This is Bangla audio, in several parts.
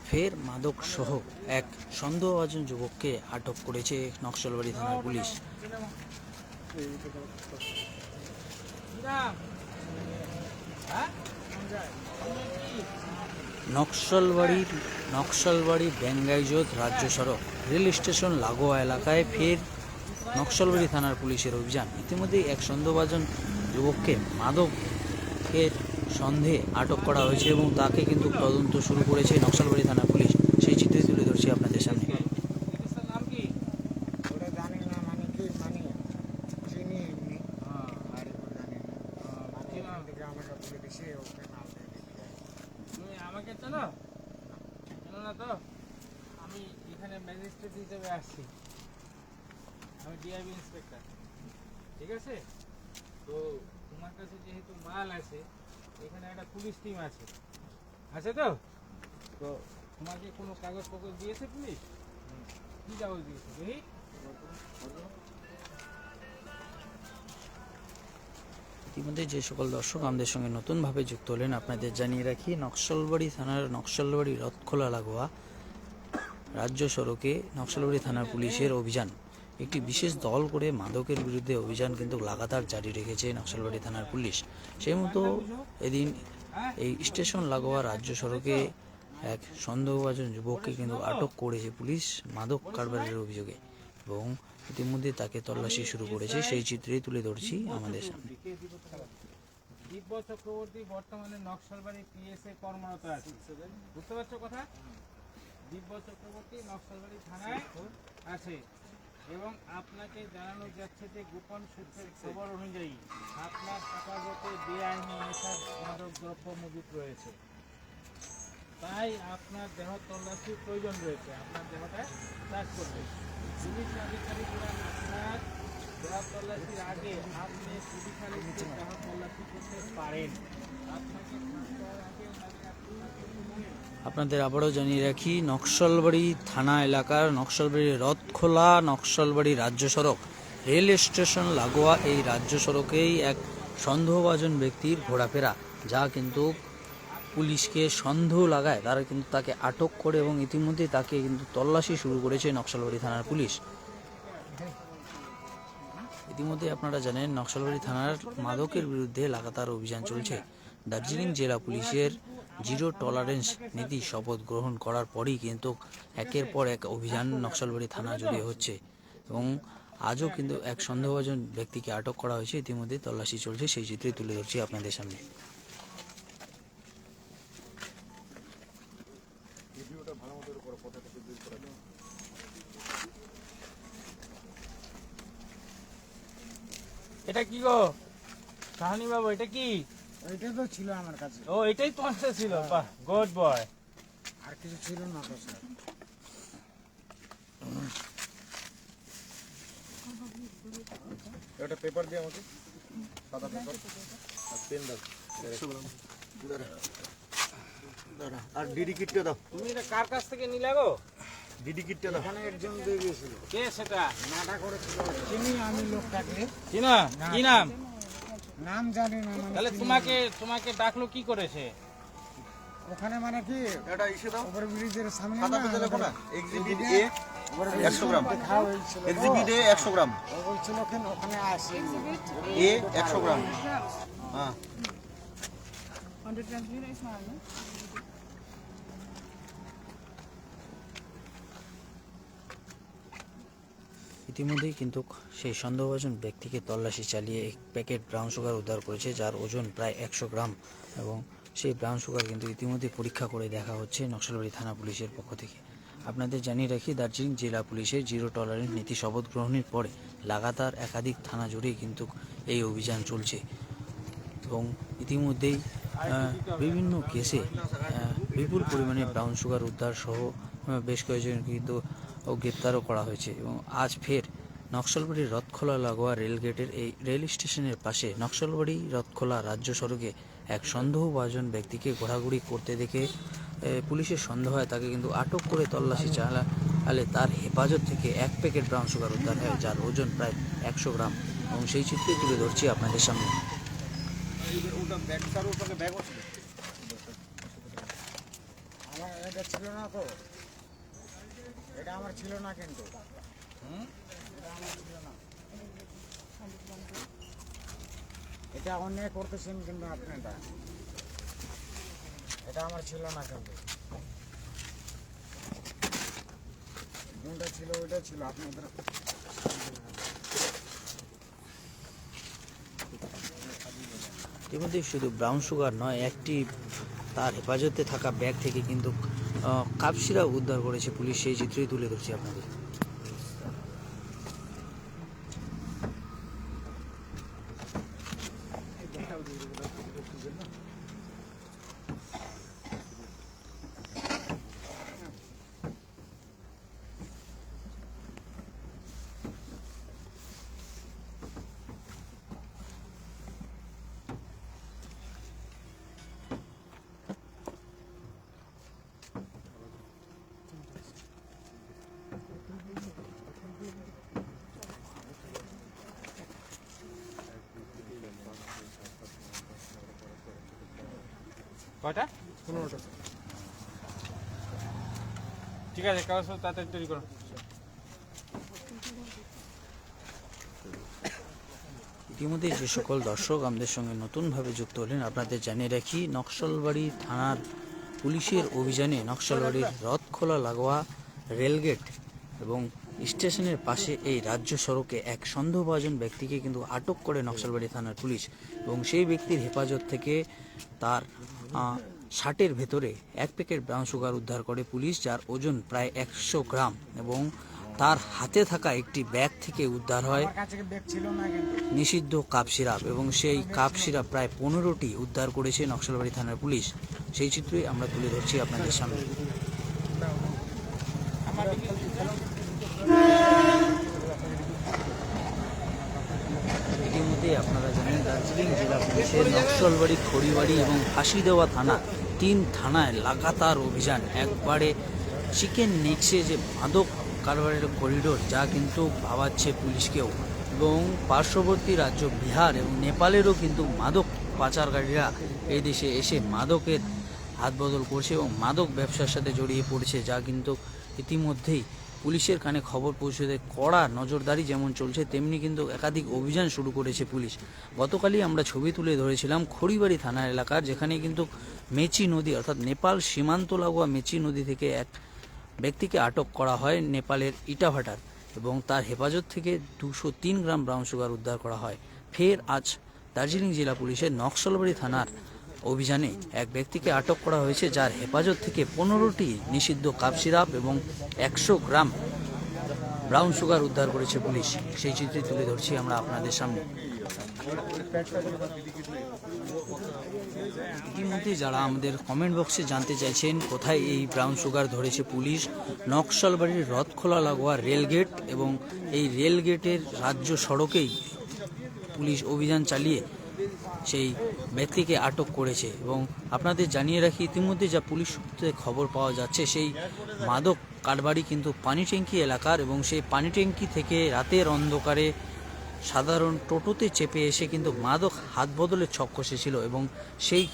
ফের মাদক সহ এক সন্দেহভাজন যুবককে আটক করেছে নকশালবাড়ি থানার পুলিশ। নকশালবাড়ি বেঙ্গাইজোত রাজ্য সড়ক রেল স্টেশন লাগোয়া এলাকায় ফের নকশালবাড়ি থানার পুলিশের অভিযান। ইতিমধ্যেই এক সন্দেহভাজন যুবককে মাদকের সন্দেহে আটক করা হয়েছে এবং তাকে কিন্তু তদন্ত শুরু করেছে নকশালবাড়ি থানার পুলিশ। সেই চিত্রই তুলে ধরছি আপনাদের সামনে। আমাকে চেনো না তো? আমি এখানে ম্যাজিস্ট্রেট হিসেবে আসছি। আমি ডিআইবি ইন্সপেক্টর, ঠিক আছে? তো তোমার কাছে যেহেতু মাল আছে, এখানে একটা পুলিশ টিম আছে তো? তো তোমাকে কোনো কাগজপত্র দিয়েছে পুলিশ? কি কাগজ দিয়েছে দেখি? ইতিমধ্যে যে সকল দর্শক আমাদের সঙ্গে নতুনভাবে যুক্ত হলেন, আপনাদের জানিয়ে রাখি, নকশালবাড়ি থানার নকশালবাড়ি রথখোলা লাগোয়া রাজ্য সড়কে নকশালবাড়ি থানার পুলিশের অভিযান। একটি বিশেষ দল করে মাদকের বিরুদ্ধে অভিযান কিন্তু লাগাতার জারি রেখেছে নকশালবাড়ি থানার পুলিশ। সেই মতো এদিন এই স্টেশন লাগোয়া রাজ্য সড়কে এক সন্দেহভাজন যুবককে কিন্তু আটক করেছে পুলিশ মাদক কারবারের অভিযোগে এবং ইতিমধ্যে তাকে তল্লাশি শুরু করেছে। সেই চিত্রেই তুলে ধরছি আমাদের সামনে। দিব্য চক্রবর্তী বর্তমানে নকশালবাড়ি পিএসএ কর্মরত আছে, বুঝতে পারছো কথা? দিব্য চক্রবর্তী নকশালবাড়ি থানায় আছে এবং আপনাকে জানানো যাচ্ছে যে গোপন সূত্রের খবর অনুযায়ী আপনার হেফাজতে বেআইনি নেশার মাদক দ্রব্য মজুত রয়েছে। তাই আপনার দেহ তল্লাশির প্রয়োজন রয়েছে। আপনার দেহটা সার্চ করবে। পুলিশ আধিকারিকরা আপনার দেহ তল্লাশির আগে আপনি পুলিশ দেহ তল্লাশি করতে পারেন। আপনাকে আপনাদের আবারও জানিয়ে রাখি, নকশালবাড়ি থানা এলাকার নকশালবাড়ি রথখোলা নকশালবাড়ি রাজ্য সড়ক রেল স্টেশন লাগোয়া এই রাজ্য সড়কেই এক সন্দেহভাজন ব্যক্তির ঘোরাফেরা, যা কিন্তু পুলিশকে সন্দেহ লাগায়। তারা কিন্তু তাকে আটক করে এবং ইতিমধ্যে তাকে কিন্তু তল্লাশি শুরু করেছে নকশালবাড়ি থানার পুলিশ। ইতিমধ্যে আপনারা জানেন, নকশালবাড়ি থানার মাদকের বিরুদ্ধে লাগাতার অভিযান চলছে। দার্জিলিং জেলা পুলিশের জিরো টলারেন্স নীতি শপথ গ্রহণ করার পরই কিন্তু একের পর এক অভিযান নকশালবাড়ি থানা জুড়ে হচ্ছে এবং আজও কিন্তু এক সন্দেহভাজন ব্যক্তিকে আটক করা হয়েছে। ইতিমধ্যে তল্লাশি চলছে, সেই চিত্রে তুলে ধরছি আপনাদের সামনে। এটা কি গো সাহানি বাবু? এটা কি? এটা তো ছিল আমার কাছে। ও, এটাই তোমার কাছে ছিল? বাহ, গুড বয়। আর কিছু ছিল না তো স্যার। একটা পেপার দিয়ে আমাকে, সাদা পেপার আর পেন দাও। আর ডিডি কিটটা দাও। তুমি এটা কার কাছ থেকে নিলে গো? ডিডি কিটটা দাও। এখানে একজন দিয়ে গিয়েছিল, কে সেটা? নাটা করেছিল। চিনি আমি লোকটাকে, কি না? কি নাম? নাম জানি না। তাহলে তোমাকে ডাকলো কি করেছে? ওখানে মানে কি এটা ইসে দাও। ওপর ব্রিজের সামনে সাদা না, পেতে লেখো না, এক্সিবিট এ ওপর 100 গ্রাম। দেখা হয়েছিল। এক্সিবিট এ 100 গ্রাম, ও বলছিল ওখানে আসে এ 100 গ্রাম। হ্যাঁ, 100 grams bile İsmail mi? ইতিমধ্যেই কিন্তু সেই সন্দেহভাজন ব্যক্তিকে তল্লাশি চালিয়ে এক প্যাকেট ব্রাউন সুগার উদ্ধার করেছে, যার ওজন প্রায় 100 গ্রাম এবং সেই ব্রাউন সুগার কিন্তু ইতিমধ্যে পরীক্ষা করে দেখা হচ্ছে নকশালবাড়ি থানা পুলিশের পক্ষ থেকে। আপনাদের জানিয়ে রাখি, দার্জিলিং জেলা পুলিশের জিরো টলারেন্স নীতি শপথ গ্রহণের পরে লাগাতার একাধিক থানা জুড়ে কিন্তু এই অভিযান চলছে এবং ইতিমধ্যেই বিভিন্ন কেসে বিপুল পরিমাণে ব্রাউন সুগার উদ্ধার সহ বেশ কয়েকজন কিন্তু গ্রেপ্তারও করা হয়েছে এবং আজ ফের নকশালবাড়ির রথখোলা লাগোয়া রেলগেটের এই রেল স্টেশনের পাশে নকশালবাড়ি রথখোলা রাজ্য সড়কে এক সন্দেহভাজন ব্যক্তিকে ঘোরাঘুরি করতে দেখে পুলিশের সন্দেহ হয়, তাকে কিন্তু আটক করে তল্লাশি চালালে তার হেফাজত থেকে এক প্যাকেট ব্রাউন সুগার উদ্ধার হয়, যার ওজন প্রায় 100 গ্রাম এবং সেই চিত্রে তুলে ধরছি আপনাদের সামনে। ওটা ব্যাগ, স্যার ওটাকে ব্যাগ আছে। আমার এটা ছিল না তো, এটা আমার ছিল না কিন্তু, এটা আমার ছিল না, এটা অন্যায় করতেছেন কিন্তু আপনি, এটা আমার ছিল না কিন্তু, কোনটা ছিল ওইটা ছিল আপনাদের। ইতিমধ্যে শুধু ব্রাউন সুগার নয়, একটি তার হেফাজতে থাকা ব্যাগ থেকে কিন্তু কাপ সিরাপ উদ্ধার করেছে পুলিশ, সেই চিত্রই তুলে ধরছি আপনাদের। কয়টা? 15টা। ঠিক আছে, কাগজপত্র তাড়াতাড়ি তৈরি করো। ইতিমধ্যে যে সকল দর্শক আমাদের সঙ্গে নতুনভাবে যুক্ত হলেন, আপনাদের জানিয়ে রাখি, নকশালবাড়ি থানার পুলিশের অভিযানে নকশালবাড়ির রথখোলা লাগোয়া রেলগেট এবং স্টেশনের পাশে এই রাজ্য সড়কে এক সন্দেহভাজন ব্যক্তিকে কিন্তু আটক করে নকশালবাড়ি থানার পুলিশ, এবং সেই ব্যক্তির হেফাজত থেকে তার শার্টের ভেতরে 1 প্যাকেট ব্রাউন সুগার উদ্ধার করে পুলিশ, যার ওজন প্রায় 100 গ্রাম, এবং তার হাতে থাকা একটি ব্যাগ থেকে উদ্ধার হয় আমার কাছে ব্যাগ ছিল না কিন্তু, নিষিদ্ধ কাপ সিরাপ, এবং সেই কাপ সিরাপ প্রায় 15টি উদ্ধার করেছে নকশালবাড়ি থানার পুলিশ। সেই চিত্রই আমরা তুলে ধরছি আপনাদের সামনে। ইতিমধ্যে আপনারা জানেন, দার্জিলিং জেলা পুলিশের নকশালবাড়ি, খড়িবাড়ি এবং ফাঁসি দেওয়া থানা, 3 থানায় লাগাতার অভিযান। একবারে চিকেন নেক্সে যে মাদক কারবারের করিডোর, যা কিন্তু ভাবাচ্ছে পুলিশকেও, এবং পার্শ্ববর্তী রাজ্য বিহার এবং নেপালেরও কিন্তু মাদক পাচারকারীরা এই দেশে এসে মাদকের হাত বদল করছে এবং মাদক ব্যবসার সাথে জড়িয়ে পড়ছে, যা কিন্তু ইতিমধ্যেই পুলিশের কানে খবর পৌঁছে দেয়। কড়া নজরদারি যেমন চলছে, তেমনি কিন্তু একাধিক অভিযান শুরু করেছে পুলিশ। গতকালই আমরা ছবি তুলে ধরেছিলাম খড়িবাড়ি থানা এলাকার, যেখানে কিন্তু মেচি নদী অর্থাৎ নেপাল সীমান্ত লাগোয়া মেচি নদী থেকে এক ব্যক্তিকে আটক করা হয় নেপালের ইটাভাটার, এবং তার হেফাজত থেকে 203 গ্রাম ব্রাউন সুগার উদ্ধার করা হয়। ফের আজ দার্জিলিং জেলা পুলিশের নকশালবাড়ি থানার অভিযানে এক ব্যক্তিকে আটক করা হয়েছে, যার হেফাজত থেকে 15টি নিষিদ্ধ কাপ সিরাপ এবং 100 গ্রাম ব্রাউন সুগার উদ্ধার করেছে পুলিশ। সেই চিত্রই তুলে ধরছি আমরা আপনাদের সামনে। ইতিমধ্যে যারা আমাদের কমেন্ট বক্সে জানতে চাইছেন কোথায় এই ব্রাউন সুগার ধরেছে পুলিশ, নকশালবাড়ির রথখোলা লাগোয়া রেলগেট এবং এই রেলগেটের রাজ্য সড়কেই পুলিশ অভিযান চালিয়ে সেই ব্যক্তিকে আটক করেছে। এবং আপনাদের জানিয়ে রাখি, ইতিমধ্যে যা পুলিশ সূত্রে খবর পাওয়া যাচ্ছে, সেই মাদক কারবারি কিন্তু পানি ট্যাঙ্কি এলাকার, এবং সেই পানি ট্যাঙ্কি থেকে রাতের অন্ধকারে সাধারণ টোটোতে চেপে এসে কিন্তু মাদক হাত বদলের ছক কষেছিল, এবং সেই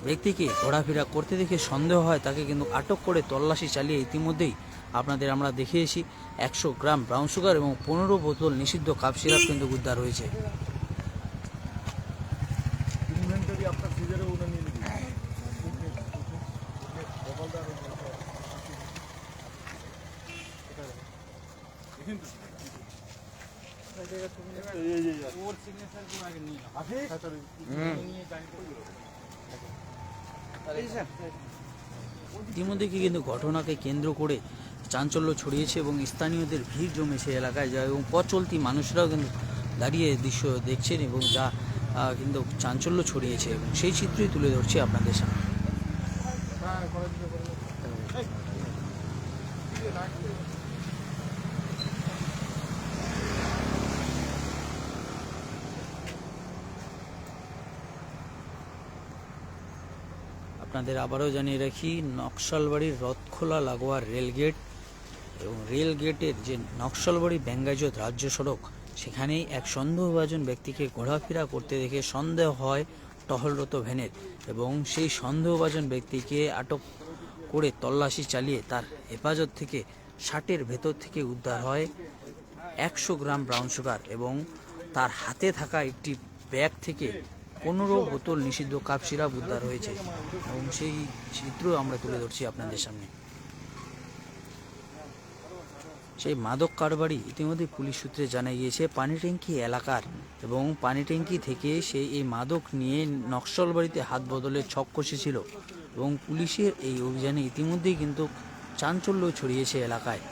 ব্যক্তিকে ঘোরাফেরা করতে দেখে সন্দেহ হয়, তাকে কিন্তু আটক করে তল্লাশি চালিয়ে ইতিমধ্যেই আপনাদের আমরা দেখিয়েছি 100 গ্রাম ব্রাউন সুগার এবং 15 বোতল নিষিদ্ধ কাপ সিরাপ কিন্তু উদ্ধার হয়েছে। ওর সিগনেচার গুলো আগে নিয়ে ইতিমধ্যে কিন্তু ঘটনাকে কেন্দ্র করে চাঞ্চল্য ছড়িয়েছে এবং স্থানীয়দের ভিড় জমেছে এলাকায়, যা এবং পথ চলতি মানুষরাও কিন্তু দাঁড়িয়ে দৃশ্য দেখছেন, এবং যা কিন্তু চাঞ্চল্য ছড়িয়েছে, এবং সেই চিত্রই তুলে ধরছি আপনাদের সামনে। আপনাদের আবারও জানিয়ে রাখি, নকশালবাড়ির রথখোলা লাগোয়া রেলগেট এবং রেলগেটের যে নকশালবাড়ি বেঙ্গাইজোত রাজ্য সড়ক, সেখানেই এক সন্দেহভাজন ব্যক্তিকে ঘোরাফেরা করতে দেখে সন্দেহ হয় টহলরত ভ্যানের, এবং সেই সন্দেহভাজন ব্যক্তিকে আটক করে তল্লাশি চালিয়ে তার হেফাজত থেকে শার্টের ভেতর থেকে উদ্ধার হয় 100 গ্রাম ব্রাউন সুগার এবং তার হাতে থাকা একটি ব্যাগ থেকে 15 বোতল নিষিদ্ধ কাপ সিরাপ উদ্ধার হয়েছে এবং সেই চিত্র আমরা তুলে ধরছি আপনাদের সামনে। সেই মাদক কারবারি ইতিমধ্যে পুলিশ সূত্রে জানা গিয়েছে পানিট্যাঙ্কি এলাকার এবং পানিট্যাঙ্কি থেকে সেই এই মাদক নিয়ে নকশালবাড়িতে হাত বদলের ছক কষেছিল এবং পুলিশের এই অভিযানে ইতিমধ্যেই কিন্তু চাঞ্চল্য ছড়িয়েছে এলাকায়।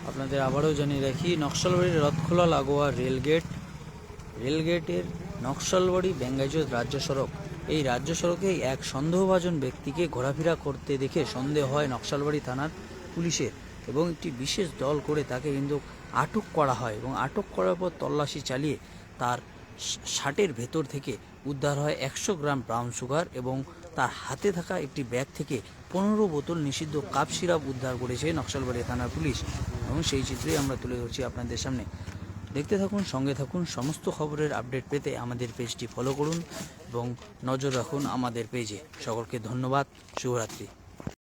আপনাদের আবারও জানিয়ে রাখি নকশালবাড়ির রথখোলা লাগোয়া রেলগেটের নকশালবাড়ি বেঙ্গাইজোত রাজ্য সড়ক, এই রাজ্য সড়কে এক সন্দেহভাজন ব্যক্তিকে ঘোরাফেরা করতে দেখে সন্দেহ হয় নকশালবাড়ি থানার পুলিশের এবং একটি বিশেষ দল করে তাকে কিন্তু আটক করা হয় এবং আটক করার পর তল্লাশি চালিয়ে তার শার্টের ভেতর থেকে উদ্ধার হয় 100 গ্রাম ব্রাউন সুগার এবং তার হাতে থাকা একটি ব্যাগ থেকে 15 বোতল নিষিদ্ধ কাপ সিরাপ উদ্ধার করেছে নকশালবাড়ি থানার পুলিশ এবং সেই চিত্রই আমরা তুলে ধরছি আপনাদের সামনে। দেখতে থাকুন, সঙ্গে থাকুন, সমস্ত খবরের আপডেট পেতে আমাদের পেজটি ফলো করুন এবং নজর রাখুন আমাদের পেজে। সকলকে ধন্যবাদ, শুভরাত্রি।